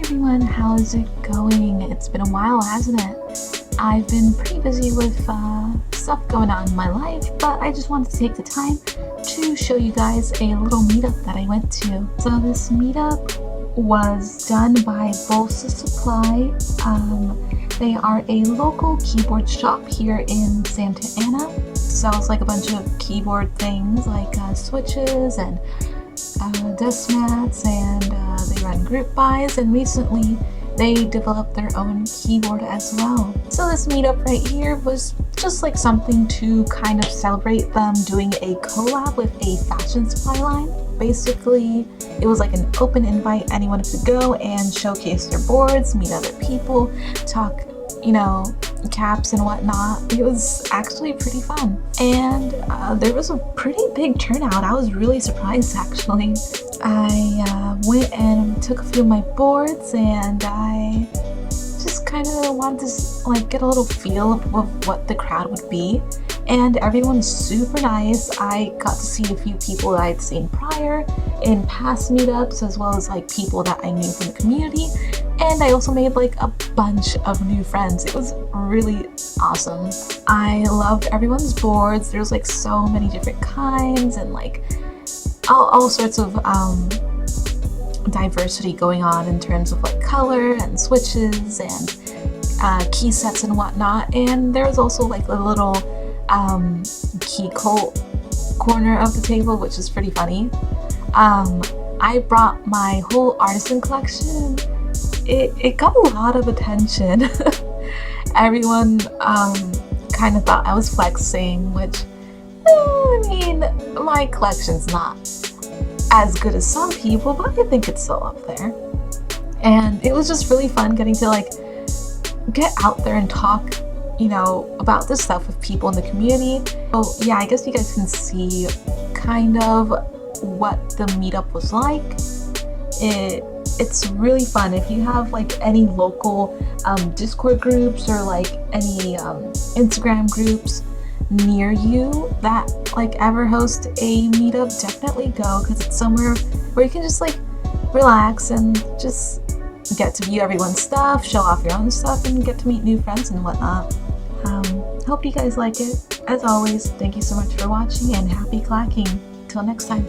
everyone, how's it going? It's been a while, hasn't it? I've been pretty busy with stuff going on in my life, but I just wanted to take the time to show you guys a little meetup that I went to. So this meetup was done by Bolsa Supply. They are a local keyboard shop here in Santa Ana. Sells like a bunch of keyboard things like switches and desk mats, and they run group buys, and recently they developed their own keyboard as well. So this meetup right here was just like something to kind of celebrate them doing a collab with a fashion supply line. Basically, it was like an open invite. Anyone could go and showcase their boards, meet other people, talk, caps and whatnot. It was actually pretty fun, and there was a pretty big turnout. I was really surprised actually. I went and took a few of my boards, and I just kind of wanted to get a little feel of what the crowd would be, and everyone's super nice. I got to see a few people that I'd seen prior in past meetups, as well as people that I knew from the community, and I also made a bunch of new friends. It was really awesome. I loved everyone's boards. There's so many different kinds, and all sorts of diversity going on in terms of color and switches and key sets and whatnot. And there was also a little key cult corner of the table, which is pretty funny. I brought my whole artisan collection. It got a lot of attention. Everyone kind of thought I was flexing, which my collection's not as good as some people, but I think it's still up there. And it was just really fun getting to get out there and talk about this stuff with people in the community. So yeah, I guess you guys can see kind of what the meetup was like. It's really fun. If you have any local Discord groups or any Instagram groups near you that ever host a meetup, definitely go, because it's somewhere where you can just relax and just get to view everyone's stuff, show off your own stuff, and get to meet new friends and whatnot. Hope you guys like it. As always, thank you so much for watching, and happy clacking. Till next time.